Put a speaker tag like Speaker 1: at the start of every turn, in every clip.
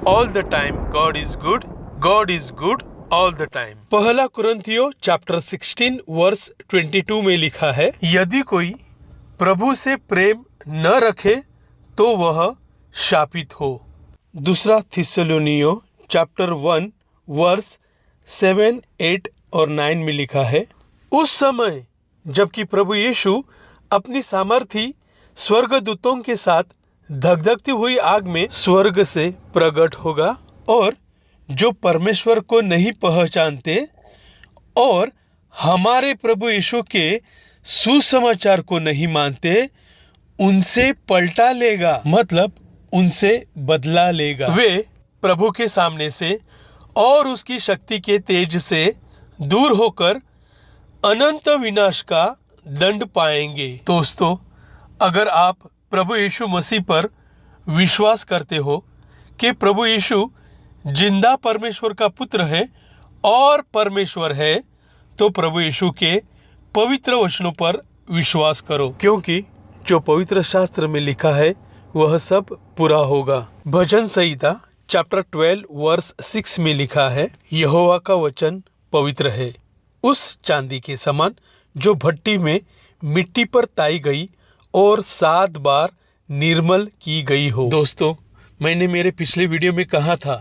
Speaker 1: All the time God is good all the time. पहला कुरिन्थियों chapter 16 verse 22 में लिखा है, यदि कोई प्रभु से प्रेम न रखे तो वह शापित हो। दूसरा थिस्सलुनीयों चैप्टर 1 वर्स 7, 8 और 9 में लिखा है, उस समय जबकि प्रभु यीशु अपनी सामर्थी स्वर्गदूतों के साथ धगधगती हुई आग में स्वर्ग से प्रकट होगा और जो परमेश्वर को नहीं पहचानते और हमारे प्रभु यीशु के सुसमाचार को नहीं मानते उनसे पलटा लेगा, मतलब उनसे बदला लेगा। वे प्रभु के सामने से और उसकी शक्ति के तेज से दूर होकर अनंत विनाश का दंड पाएंगे। दोस्तों, अगर आप प्रभु यीशु मसीह पर विश्वास करते हो कि प्रभु यीशु जिंदा परमेश्वर का पुत्र है और परमेश्वर है, तो प्रभु यीशु के पवित्र वचनों पर विश्वास करो, क्योंकि जो पवित्र शास्त्र में लिखा है वह सब पूरा होगा। भजन संहिता चैप्टर 12 वर्स 6 में लिखा है, यहोवा का वचन पवित्र है, उस चांदी के समान जो भट्टी में मिट्टी पर ताई गई और 7 बार निर्मल की गई हो। दोस्तों, मैंने मेरे पिछले वीडियो में कहा था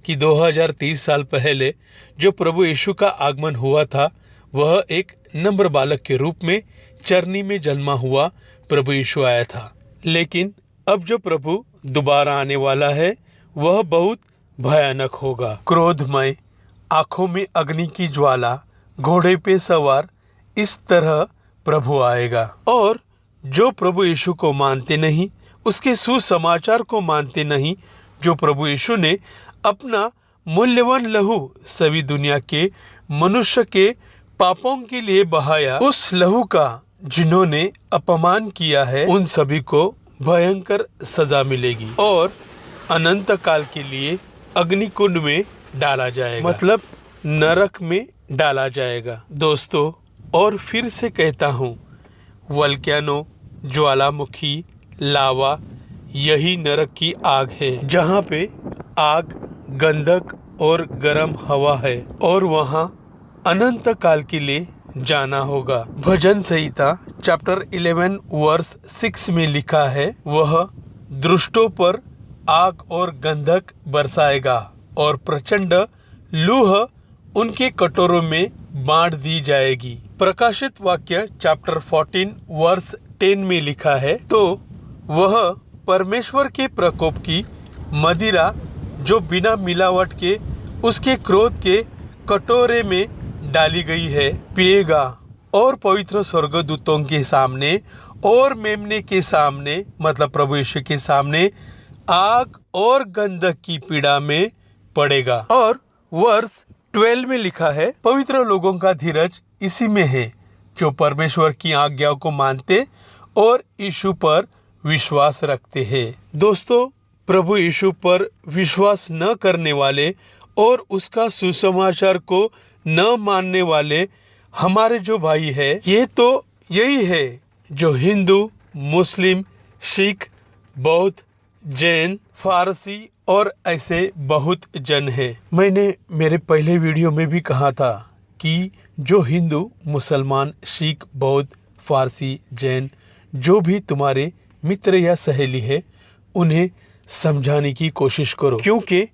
Speaker 1: कि 2030 साल पहले जो प्रभु यीशु का आगमन हुआ था वह एक नम्र बालक के रूप में चरनी में जन्मा हुआ प्रभु यीशु आया था। लेकिन अब जो प्रभु दोबारा आने वाला है वह बहुत भयानक होगा। क्रोधमय, आंखों में अग्नि की ज्वाला, घोड़े पे सवार, इस तरह प्रभु आएगा। और जो प्रभु यीशु को मानते नहीं, उसके सुसमाचार को मानते नहीं, जो प्रभु यीशु ने अपना मूल्यवान लहू सभी दुनिया के मनुष्य के पापों के लिए बहाया, उस लहू का जिन्होंने अपमान किया है उन सभी को भयंकर सजा मिलेगी और अनंत काल के लिए अग्नि कुंड में डाला जाएगा, मतलब नरक में डाला जाएगा। दोस्तों, और फिर से कहता हूँ, वल्क्यानो, ज्वालामुखी, लावा, यही नरक की आग है, जहाँ पे आग, गंधक और गर्म हवा है और वहाँ अनंत काल के लिए जाना होगा। भजन संहिता चैप्टर 11 वर्स 6 में लिखा है, वह दुष्टों पर आग और गंधक बरसाएगा और प्रचंड लूह उनके कटोरों में बांट दी जाएगी। प्रकाशित वाक्य चैप्टर 14 वर्स 10 में लिखा है, तो वह परमेश्वर के प्रकोप की मदिरा जो बिना मिलावट के उसके क्रोध के कटोरे में डाली गई है पिएगा और पवित्र स्वर्गदूतों के सामने और मेमने के सामने, मतलब प्रभु यीशु के सामने आग और गंधक की पीड़ा में पड़ेगा। और वर्स 12 में लिखा है, पवित्र लोगों का धीरज इसी में है जो परमेश्वर की आज्ञाओं को मानते और यीशु पर विश्वास रखते हैं। दोस्तों, प्रभु यीशु पर विश्वास न करने वाले और उसका सुसमाचार को न मानने वाले हमारे जो भाई है, ये तो यही है जो हिंदू, मुस्लिम, सिख, बौद्ध, जैन, फारसी और ऐसे बहुत जन हैं। मैंने मेरे पहले वीडियो में भी कहा था कि जो हिंदू, मुसलमान, सिख, बौद्ध, फारसी, जैन जो भी तुम्हारे मित्र या सहेली है उन्हें समझाने की कोशिश करो, क्योंकि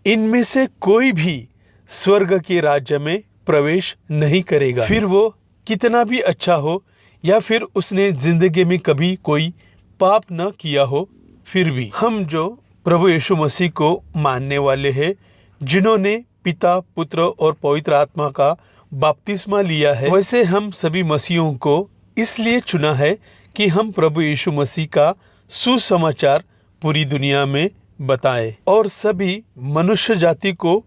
Speaker 1: इनमें से कोई भी स्वर्ग के राज्य में प्रवेश नहीं करेगा। फिर वो कितना भी अच्छा हो या फिर उसने जिंदगी में कभी कोई पाप न किया हो, फिर भी हम जो प्रभु यीशु मसीह को मानने वाले हैं, जिन्होंने पिता, पुत्र और पवित्र आत्मा का बपतिस्मा लिया है, वैसे हम सभी मसीहों को इसलिए चुना है कि हम प्रभु यीशु मसीह का सुसमाचार पूरी दुनिया में बताएं और सभी मनुष्य जाति को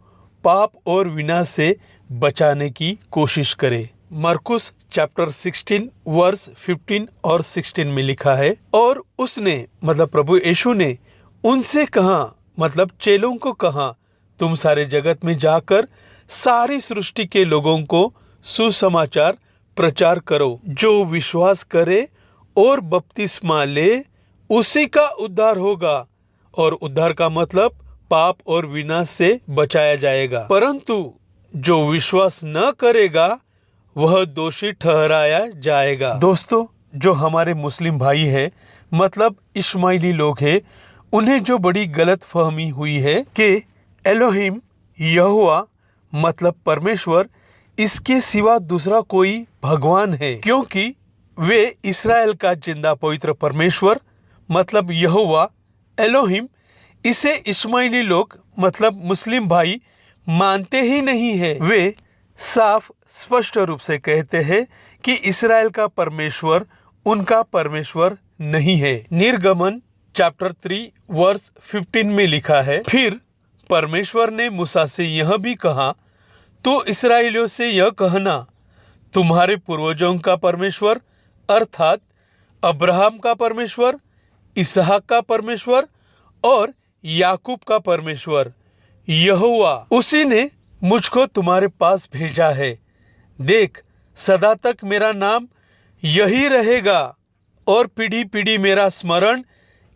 Speaker 1: पाप और विनाश से बचाने की कोशिश करें। मरकुस चैप्टर 16 वर्स 15 और 16 में लिखा है, और उसने, मतलब प्रभु यीशु ने उनसे कहा, मतलब चेलों को कहा, तुम सारे जगत में जाकर सारी सृष्टि के लोगों को सुसमाचार प्रचार करो। जो विश्वास करे और बपतिस्मा ले उसी का उद्धार होगा। और उद्धार का मतलब पाप और विनाश से बचाया जाएगा, परंतु जो विश्वास न करेगा वह दोषी ठहराया जाएगा। दोस्तों, जो हमारे मुस्लिम भाई हैं, मतलब इस्माइली लोग हैं, उन्हें जो बड़ी गलत फहमी हुई है कि एलोहिम यहोवा मतलब परमेश्वर, इसके सिवा दूसरा कोई भगवान है, क्योंकि वे इस्राएल का जिंदा पवित्र परमेश्वर मतलब यहोवा एलोहिम, इसे इस्माइली लोग मतलब मुस्लिम भाई मानते ही नहीं है। वे साफ स्पष्ट रूप से कहते हैं कि इस्राएल का परमेश्वर उनका परमेश्वर नहीं है। निर्गमन चैप्टर 3 वर्स 15 में लिखा है, फिर परमेश्वर ने मूसा से यह भी कहा, तो इस्राएलियों से यह कहना, तुम्हारे पूर्वजों का परमेश्वर अर्थात अब्राहम का परमेश्वर, इसहाक का परमेश्वर और याकूब का परमेश्वर यहोवा, उसी ने मुझको तुम्हारे पास भेजा है। देख, सदा तक मेरा नाम यही रहेगा और पीढ़ी पीढ़ी मेरा स्मरण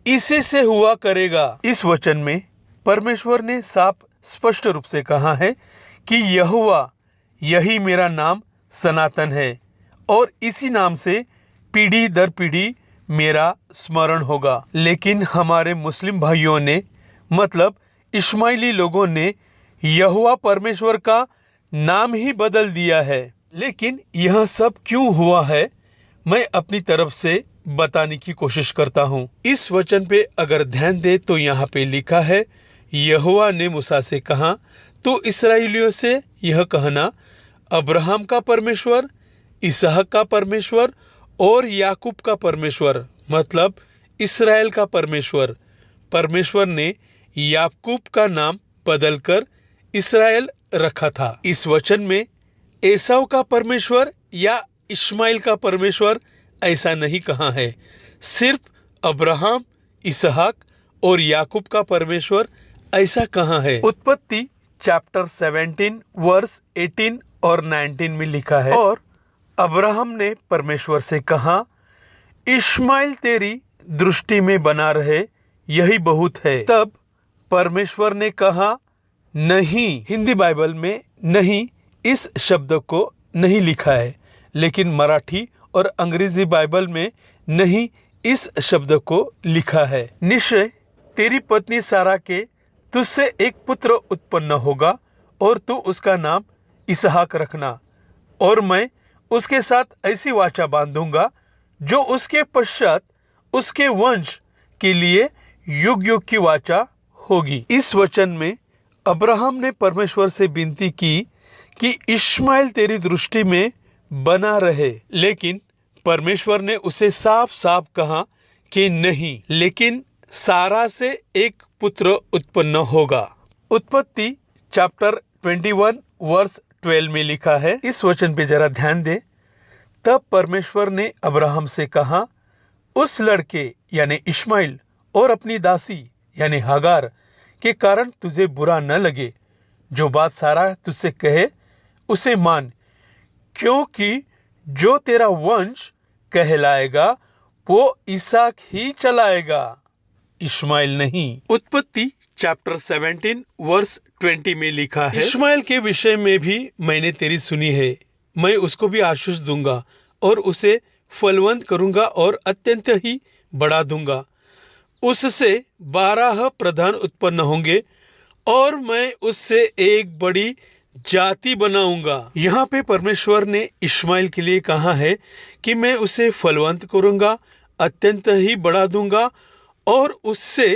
Speaker 1: इसी से हुआ करेगा। इस वचन में परमेश्वर ने साफ स्पष्ट रूप से कहा है कि यहोवा यही मेरा नाम सनातन है और इसी नाम से पीढ़ी दर पीढ़ी मेरा स्मरण होगा। लेकिन हमारे मुस्लिम भाइयों ने मतलब इस्माइली लोगों ने यहोवा परमेश्वर का नाम ही बदल दिया है। लेकिन यह सब क्यों हुआ है, मैं अपनी तरफ से बताने की कोशिश करता हूँ। इस वचन पे अगर ध्यान दे तो यहाँ पे लिखा है, यहोवा ने मूसा से कहा, तो इस्राएलियों से यह कहना, अब्राहम का परमेश्वर, इसहाक का परमेश्वर और याकूब का परमेश्वर मतलब इस्राएल का परमेश्वर। परमेश्वर ने याकूब का नाम बदलकर इस्राएल रखा था। इस वचन में एसाव का परमेश्वर या इस्माइल का परमेश्वर ऐसा नहीं कहा है, सिर्फ अब्राहम, इसहाक और याकूब का परमेश्वर ऐसा कहा है। उत्पत्ति चैप्टर 17 वर्स 18 और 19 में लिखा है, और अब्राहम ने परमेश्वर से कहा, इस्माइल तेरी दृष्टि में बना रहे, यही बहुत है। तब परमेश्वर ने कहा, नहीं। हिंदी बाइबल में नहीं इस शब्द को नहीं लिखा है, लेकिन मराठी और अंग्रेजी बाइबल में नहीं इस शब्द को लिखा है। निश्चय तेरी पत्नी सारा के तुझसे एक पुत्र उत्पन्न होगा और तू उसका नाम इसहाक रखना, और मैं उसके साथ ऐसी वाचा बांधूंगा जो उसके पश्चात उसके वंश के लिए युग युग की वाचा होगी। इस वचन में अब्राहम ने परमेश्वर से विनती की कि इस्माइल तेरी दृष्टि में बना रहे, लेकिन परमेश्वर ने उसे साफ साफ कहा कि नहीं, लेकिन सारा से एक पुत्र उत्पन्न होगा। उत्पत्ति चैप्टर 21 वर्स 12 में लिखा है, इस वचन पे जरा ध्यान दे। तब परमेश्वर ने अब्राहम से कहा, उस लड़के यानी इस्माइल और अपनी दासी यानी हागार के कारण तुझे बुरा न लगे, जो बात सारा तुझसे कहे उसे मान, क्योंकि जो तेरा वंश कहलाएगा वो इसहाक ही चलाएगा, इस्माइल नहीं। उत्पत्ति चैप्टर 17 वर्स 20 में लिखा है, इस्माइल के विषय में भी मैंने तेरी सुनी है, मैं उसको भी आशीष दूंगा और उसे फलवंत करूंगा और अत्यंत ही बढ़ा दूंगा। उससे 12 प्रधान उत्पन्न होंगे और मैं उससे एक बड़ी जाति बनाऊंगा। यहाँ पे परमेश्वर ने इस्माइल के लिए कहा है कि मैं उसे फलवंत करूंगा, अत्यंत ही बढ़ा दूंगा और उससे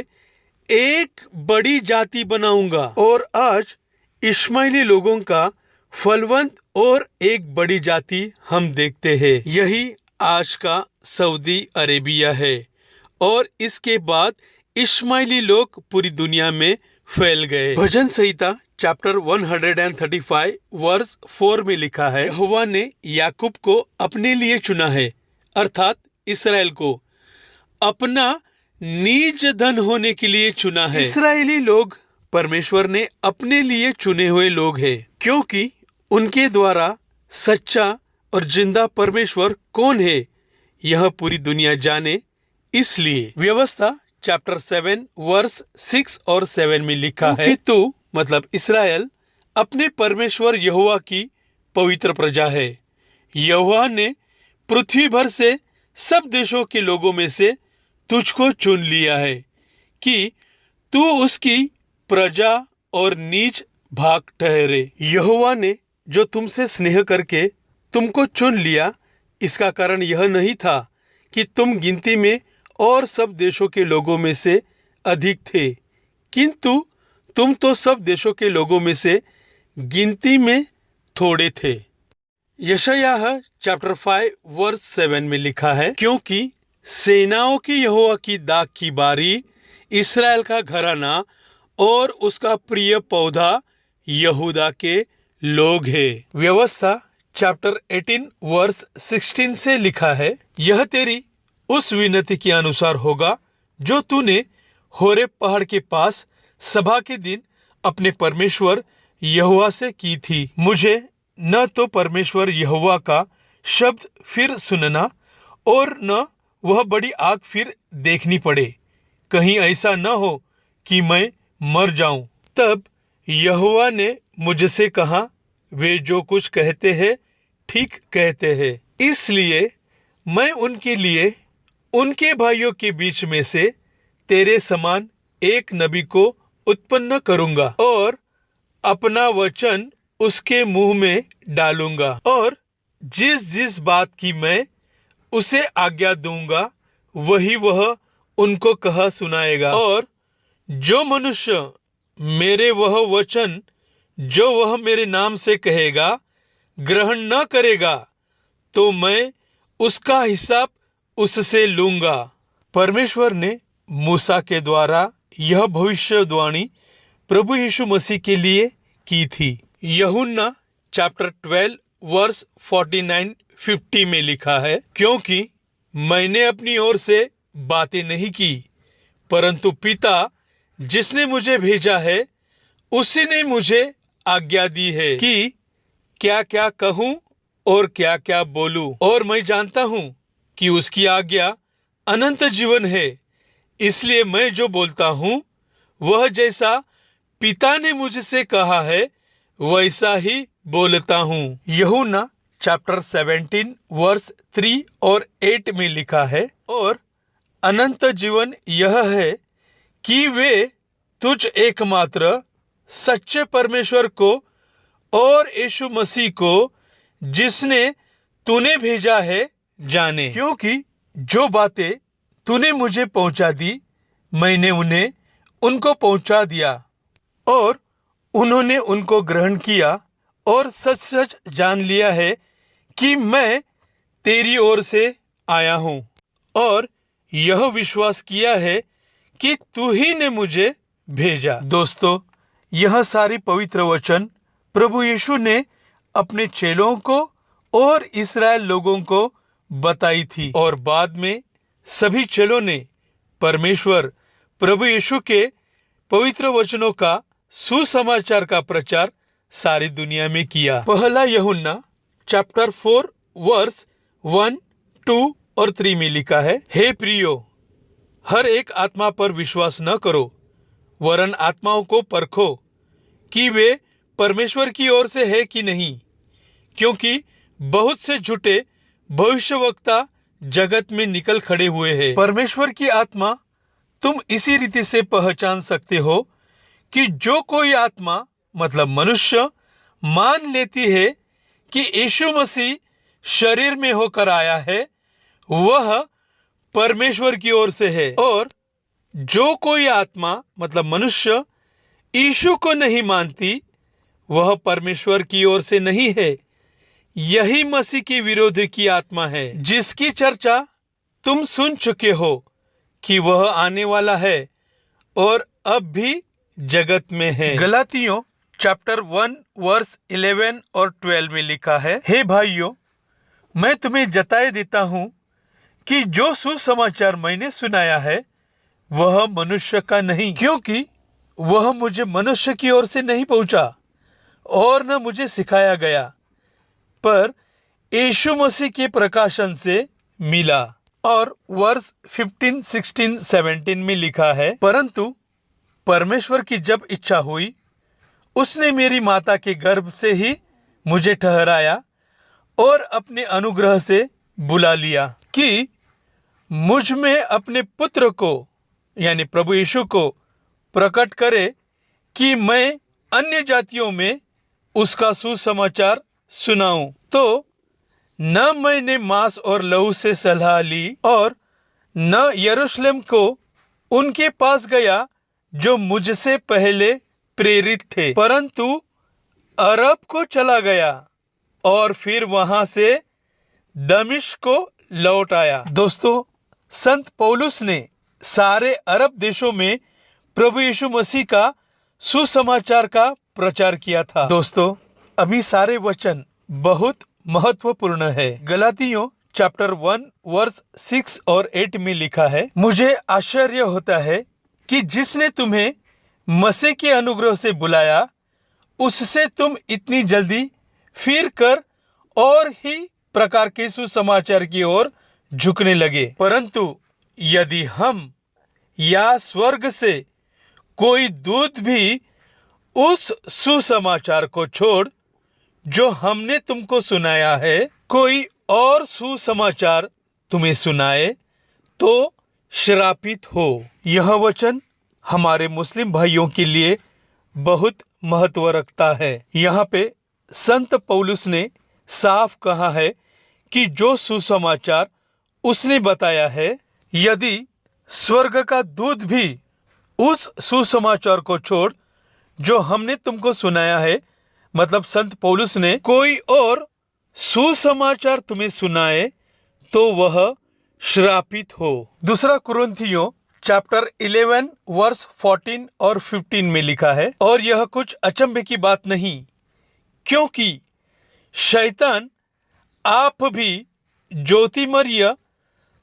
Speaker 1: एक बड़ी जाति बनाऊंगा। और आज इस्माइली लोगों का फलवंत और एक बड़ी जाति हम देखते हैं, यही आज का सऊदी अरेबिया है। और इसके बाद इस्माइली लोग पूरी दुनिया में फैल गए। भजन संहिता चैप्टर 135 वर्स 4 में लिखा है, यहोवा ने याकूब को अपने लिए चुना है, अर्थात इस्राएल को अपना निज धन होने के लिए चुना है। इस्राएली लोग परमेश्वर ने अपने लिए चुने हुए लोग हैं, क्योंकि उनके द्वारा सच्चा और जिंदा परमेश्वर कौन है यह पूरी दुनिया जाने, इसलिए व्यवस्था चैप्टर 7 वर्स 6 और 7 में लिखा है कि तू मतलब इस्राएल अपने परमेश्वर यहोवा की पवित्र प्रजा है। यहोवा ने पृथ्वी भर से सब देशों के लोगों में से तुझको चुन लिया है कि तू उसकी प्रजा और नीच भाग ठहरे। यहोवा ने जो तुमसे स्नेह करके तुमको चुन लिया, इसका कारण यह नहीं था कि तुम गिनती में और सब देशों के लोगों में से अधिक थे, किंतु तुम तो सब देशों के लोगों में से गिनती में थोड़े थे। यशायाह चैप्टर 5 वर्स 7 में लिखा है, क्योंकि सेनाओं की यहोवा की दाख की बारी इस्राएल का घराना और उसका प्रिय पौधा यहूदा के लोग है। व्यवस्था चैप्टर 18 वर्स 16 से लिखा है, यह तेरी उस विनती के अनुसार होगा जो तूने होरेब पहाड़ के पास सभा के दिन अपने परमेश्वर यहोवा से की थी। मुझे न तो परमेश्वर यहोवा का शब्द फिर सुनना और न वह बड़ी आग फिर देखनी पड़े, कहीं ऐसा न हो कि मैं मर जाऊं। तब यहोवा ने मुझसे कहा, वे जो कुछ कहते हैं ठीक कहते हैं, इसलिए मैं उनके लिए उनके भाइयों के बीच में से तेरे समान एक नबी को उत्पन्न करूंगा और अपना वचन उसके मुंह में डालूंगा, और जिस जिस बात की मैं उसे आज्ञा दूंगा वही वह उनको कह सुनाएगा। और जो मनुष्य मेरे वह वचन जो वह मेरे नाम से कहेगा ग्रहण न करेगा, तो मैं उसका हिसाब उससे लूंगा। परमेश्वर ने मूसा के द्वारा यह भविष्यवाणी प्रभु यीशु मसीह के लिए की थी। यूहन्ना चैप्टर 12 वर्स 49-50 में लिखा है, क्योंकि मैंने अपनी ओर से बातें नहीं की, परंतु पिता जिसने मुझे भेजा है उसी ने मुझे आज्ञा दी है कि क्या क्या कहूं और क्या क्या बोलूं, और मैं जानता हूं कि उसकी आज्ञा अनंत जीवन है। इसलिए मैं जो बोलता हूं वह जैसा पिता ने मुझसे कहा है वैसा ही बोलता हूं। यूहन्ना चैप्टर 17 वर्स 3 और 8 में लिखा है, और अनंत जीवन यह है कि वे तुझ एकमात्र सच्चे परमेश्वर को और यीशु मसीह को जिसने तूने भेजा है जाने। क्योंकि जो बातें तूने मुझे पहुंचा दी मैंने उन्हें उनको पहुंचा दिया, और उन्होंने उनको ग्रहण किया और सच सच जान लिया है कि मैं तेरी ओर से आया हूं, और यह विश्वास किया है कि तू ही ने मुझे भेजा। दोस्तों, यह सारी पवित्र वचन प्रभु यीशु ने अपने चेलों को और इस्राएल लोगों को बताई थी, और बाद में सभी चेलों ने परमेश्वर प्रभु यीशु के पवित्र वचनों का सुसमाचार का प्रचार सारी दुनिया में किया। पहला यूहन्ना चैप्टर 4 वर्स 1, 2 और 3 में लिखा है, हे प्रियो, हर एक आत्मा पर विश्वास न करो, वरन आत्माओं को परखो कि वे परमेश्वर की ओर से है कि नहीं, क्योंकि बहुत से झूठे भविष्यवक्ता जगत में निकल खड़े हुए हैं। परमेश्वर की आत्मा तुम इसी रीति से पहचान सकते हो कि जो कोई आत्मा मतलब मनुष्य मान लेती है कि यीशु मसीह शरीर में होकर आया है वह परमेश्वर की ओर से है, और जो कोई आत्मा मतलब मनुष्य यीशु को नहीं मानती वह परमेश्वर की ओर से नहीं है। यही मसीह के विरोधी की आत्मा है, जिसकी चर्चा तुम सुन चुके हो कि वह आने वाला है और अब भी जगत में है। गलातियों चैप्टर 1 वर्स 11 और 12 में लिखा है, हे भाइयों, मैं तुम्हें जताए देता हूं कि जो सुसमाचार मैंने सुनाया है वह मनुष्य का नहीं, क्योंकि वह मुझे मनुष्य की ओर से नहीं पहुंचा और न मुझे सिखाया गया, पर यीशु मसीह के प्रकाशन से मिला। और वर्स 15, 16, 17 में लिखा है, परंतु परमेश्वर की जब इच्छा हुई, उसने मेरी माता के गर्भ से ही मुझे ठहराया और अपने अनुग्रह से बुला लिया कि मुझ में अपने पुत्र को यानी प्रभु यीशु को प्रकट करे कि मैं अन्य जातियों में उसका सुसमाचार सुनाऊं। तो न मैंने मांस और लहू से सलाह ली और न यरूशलेम को उनके पास गया जो मुझसे पहले प्रेरित थे, परंतु अरब को चला गया और फिर वहां से दमिश्क को लौट आया। दोस्तों, संत पौलुस ने सारे अरब देशों में प्रभु यीशु मसीह का सुसमाचार का प्रचार किया था। दोस्तों, अभी सारे वचन बहुत महत्वपूर्ण है। गलातियों चैप्टर 1 वर्स 6 और 8 में लिखा है, मुझे आश्चर्य होता है कि जिसने तुम्हें मसीह के अनुग्रह से बुलाया, उससे तुम इतनी जल्दी फिर कर और ही प्रकार के सुसमाचार की ओर झुकने लगे। परंतु यदि हम या स्वर्ग से कोई दूत भी उस सुसमाचार को छोड़ जो हमने तुमको सुनाया है, कोई और सुसमाचार तुम्हें सुनाए तो श्रापित हो। यह वचन हमारे मुस्लिम भाइयों के लिए बहुत महत्व रखता है। यहाँ पे संत पौलुस ने साफ कहा है कि जो सुसमाचार उसने बताया है, यदि स्वर्ग का दूत भी उस सुसमाचार को छोड़ जो हमने तुमको सुनाया है, मतलब संत पौलुस ने कोई और सुसमाचार तुम्हें सुनाए तो वह श्रापित हो। दूसरा कुरिन्थियों चैप्टर 11 वर्स 14 और 15 में लिखा है, और यह कुछ अचंभे की बात नहीं, क्योंकि शैतान आप भी ज्योतिमर्य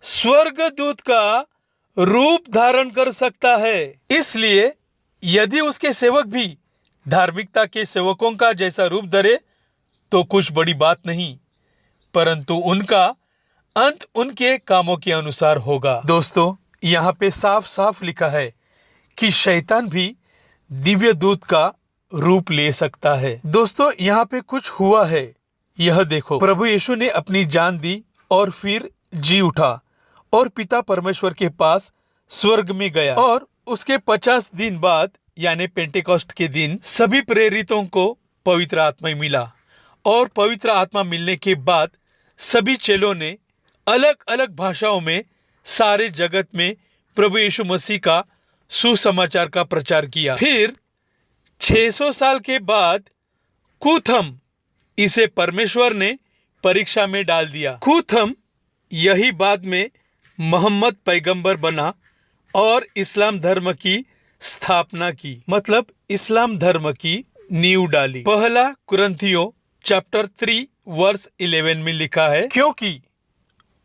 Speaker 1: स्वर्गदूत का रूप धारण कर सकता है। इसलिए यदि उसके सेवक भी धार्मिकता के सेवकों का जैसा रूप धरे तो कुछ बड़ी बात नहीं, परंतु उनका अंत उनके कामों के अनुसार होगा। दोस्तों, यहाँ पे साफ साफ लिखा है कि शैतान भी दिव्य दूत का रूप ले सकता है। दोस्तों, यहाँ पे कुछ हुआ है, यह देखो, प्रभु यीशु ने अपनी जान दी और फिर जी उठा और पिता परमेश्वर के पास स्वर्ग में गया, और उसके 50 दिन बाद यानी पेंटेकोस्ट के दिन सभी प्रेरितों को पवित्र आत्मा मिला, और पवित्र आत्मा मिलने के बाद सभी चेलों ने अलग अलग भाषाओं में सारे जगत में प्रभु यीशु मसीह का सुसमाचार का प्रचार किया। फिर 600 साल के बाद कुथम इसे परमेश्वर ने परीक्षा में डाल दिया। कुथम यही बाद में मोहम्मद पैगंबर बना और इस्लाम धर्म की स्थापना की, मतलब इस्लाम धर्म की नींव डाली। पहला कुरिन्थियों चैप्टर 3 वर्स 11 में लिखा है, क्योंकि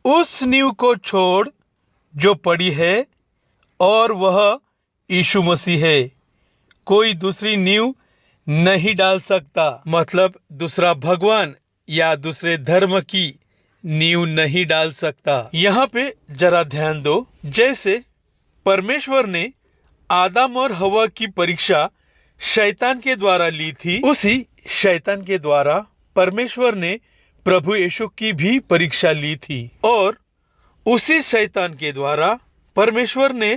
Speaker 1: उस नींव को छोड़ जो पड़ी है और वह यीशु मसीह है, कोई दूसरी नींव नहीं डाल सकता, मतलब दूसरा भगवान या दूसरे धर्म की नींव नहीं डाल सकता। यहाँ पे जरा ध्यान दो, जैसे परमेश्वर ने आदम और हवा की परीक्षा शैतान के द्वारा ली थी, उसी शैतान के द्वारा परमेश्वर ने प्रभु यीशु की भी परीक्षा ली थी, और उसी शैतान के द्वारा परमेश्वर ने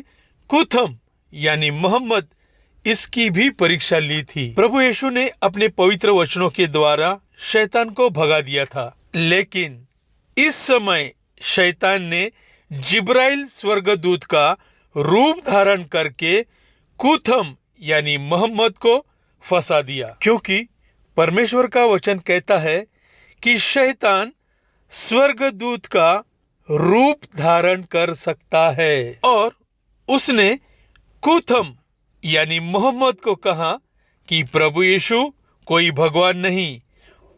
Speaker 1: कुथम यानी मोहम्मद इसकी भी परीक्षा ली थी। प्रभु यीशु ने अपने पवित्र वचनों के द्वारा शैतान को भगा दिया था, लेकिन इस समय शैतान ने जिब्राइल स्वर्गदूत का रूप धारण करके कुथम यानी मोहम्मद को फंसा दिया, क्योंकि परमेश्वर का वचन कहता है कि शैतान स्वर्गदूत का रूप धारण कर सकता है, और उसने कुथम यानी मोहम्मद को कहा कि प्रभु यीशु कोई भगवान नहीं,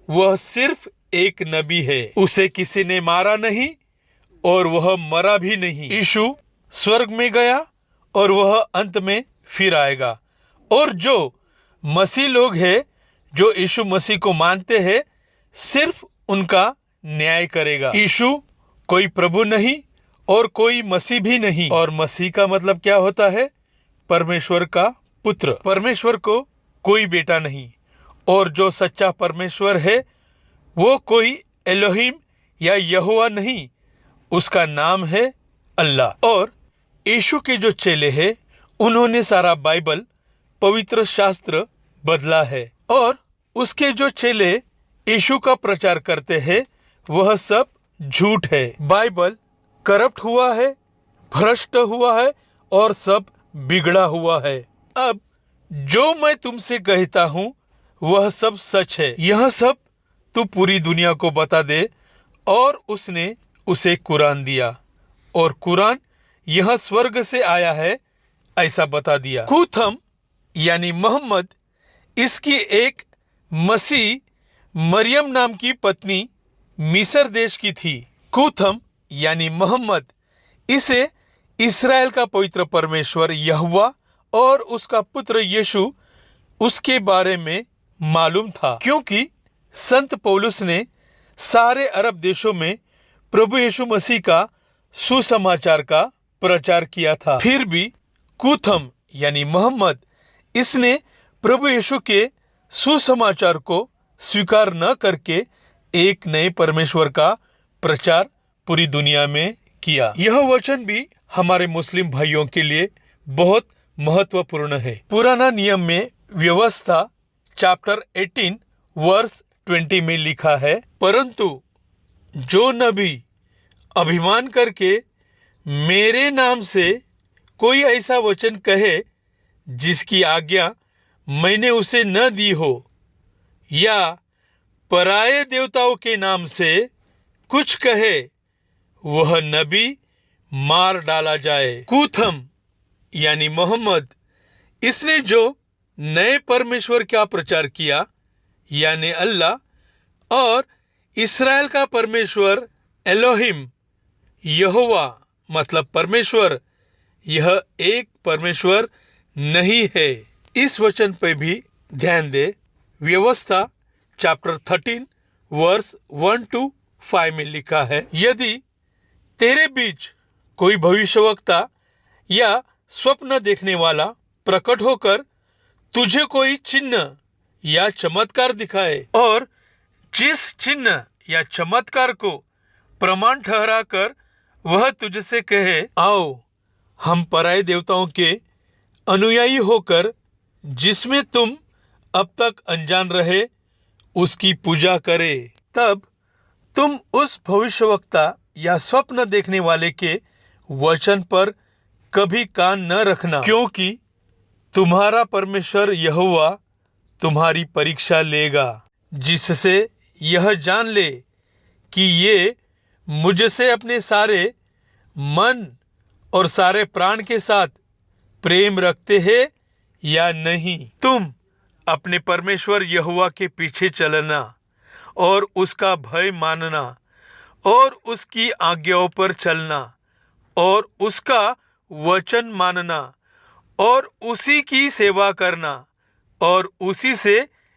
Speaker 1: वह सिर्फ एक नबी है, उसे किसी ने मारा नहीं और वह मरा भी नहीं। यीशु स्वर्ग में गया और वह अंत में फिर आएगा, और जो मसीह लोग हैं जो यीशु मसीह को मानते हैं, सिर्फ उनका न्याय करेगा। यीशु कोई प्रभु नहीं और कोई मसीह भी नहीं। और मसीह का मतलब क्या होता है? परमेश्वर का पुत्र। परमेश्वर को कोई बेटा नहीं, और जो सच्चा परमेश्वर है वो कोई एलोहिम या यहोवा नहीं, उसका नाम है अल्लाह। और यीशु के जो चेले हैं उन्होंने सारा बाइबल, पवित्र शास्त्र बदला है, और उसके जो चेले यीशु का प्रचार करते हैं वह सब झूठ है। बाइबल करप्ट हुआ है, भ्रष्ट हुआ है और सब बिगड़ा हुआ है। अब जो मैं तुमसे कहता हूँ वह सब सच है। यह सब तू पूरी दुनिया को बता दे। और उसने उसे कुरान दिया, और कुरान यह स्वर्ग से आया है ऐसा बता दिया। कुथम यानी मोहम्मद, इसकी एक मसीह मरियम नाम की पत्नी मिस्र देश की थी। कुथम यानी मोहम्मद, इसे इस्राएल का पवित्र परमेश्वर यहोवा और उसका पुत्र यीशु उसके बारे में मालूम था, क्योंकि संत पौलुस ने सारे अरब देशों में प्रभु यीशु मसीह का सुसमाचार का प्रचार किया था। फिर भी कुथम यानी मोहम्मद, इसने प्रभु यीशु के सुसमाचार को स्वीकार न करके एक नए परमेश्वर का प्रचार पूरी दुनिया में किया। यह वचन भी हमारे मुस्लिम भाइयों के लिए बहुत महत्वपूर्ण है। पुराना नियम में व्यवस्था चैप्टर 18 वर्स 20 में लिखा है, परंतु जो नबी अभिमान करके मेरे नाम से कोई ऐसा वचन कहे जिसकी आज्ञा मैंने उसे न दी हो, या पराये देवताओं के नाम से कुछ कहे, वह नबी मार डाला जाए। कुथम यानी मोहम्मद, इसने जो नए परमेश्वर का प्रचार किया यानी अल्लाह, और इस्राएल का परमेश्वर एलोहिम, यहोवा मतलब परमेश्वर, यह एक परमेश्वर नहीं है। इस वचन पे भी ध्यान दे। व्यवस्था चैप्टर 13 वर्स 1 to 5 में लिखा है, यदि तेरे बीच कोई भविष्यवक्ता या स्वप्न देखने वाला प्रकट होकर तुझे कोई चिन्ह या चमत्कार दिखाए, और जिस चिन्ह या चमत्कार को प्रमाण ठहराकर वह तुझसे कहे, आओ हम पराये देवताओं के अनुयायी होकर जिसमें तुम अब तक अनजान रहे उसकी पूजा करे, तब तुम उस भविष्यवक्ता या स्वप्न देखने वाले के वचन पर कभी कान न रखना, क्योंकि तुम्हारा परमेश्वर यहोवा तुम्हारी परीक्षा लेगा, जिससे यह जान ले कि ये मुझसे अपने सारे मन और सारे प्राण के साथ प्रेम रखते हैं या नहीं। तुम अपने परमेश्वर यहोवा के पीछे चलना और उसका भय मानना और उसकी आज्ञाओं पर चलना और उसका वचन मानना और उसी की सेवा करना और उसी से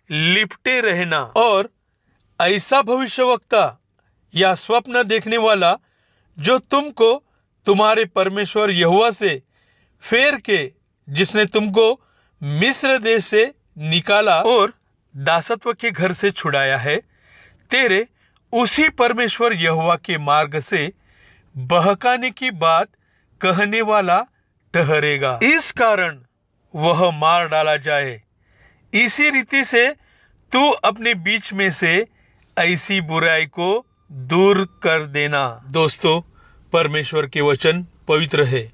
Speaker 1: लिपटे रहना। और ऐसा भविष्यवक्ता या स्वप्न देखने वाला जो तुमको तुम्हारे परमेश्वर यहोवा से फेर के, जिसने तुमको मिस्र देश से निकाला और दासत्व के घर से छुड़ाया है, तेरे उसी परमेश्वर यहोवा के मार्ग से बहकाने की बात कहने वाला ठहरेगा। इस कारण वह मार डाला जाए। इसी रीति से तू अपने बीच में से ऐसी बुराई को दूर कर देना। दोस्तों, परमेश्वर के वचन पवित्र है।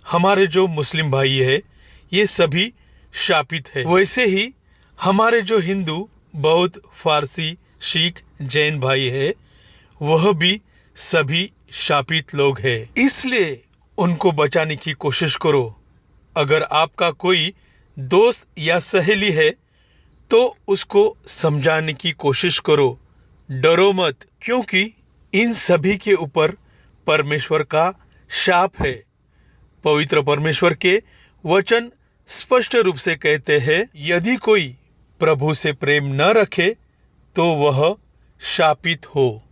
Speaker 1: हमारे जो मुस्लिम भाई है ये सभी शापित है। वैसे ही हमारे जो हिंदू, बौद्ध, फारसी, सिख, जैन भाई है वह भी सभी शापित लोग हैं। इसलिए उनको बचाने की कोशिश करो। अगर आपका कोई दोस्त या सहेली है तो उसको समझाने की कोशिश करो। डरो मत, क्योंकि इन सभी के ऊपर परमेश्वर का शाप है। पवित्र परमेश्वर के वचन स्पष्ट रूप से कहते हैं, यदि कोई प्रभु से प्रेम न रखे तो वह शापित हो।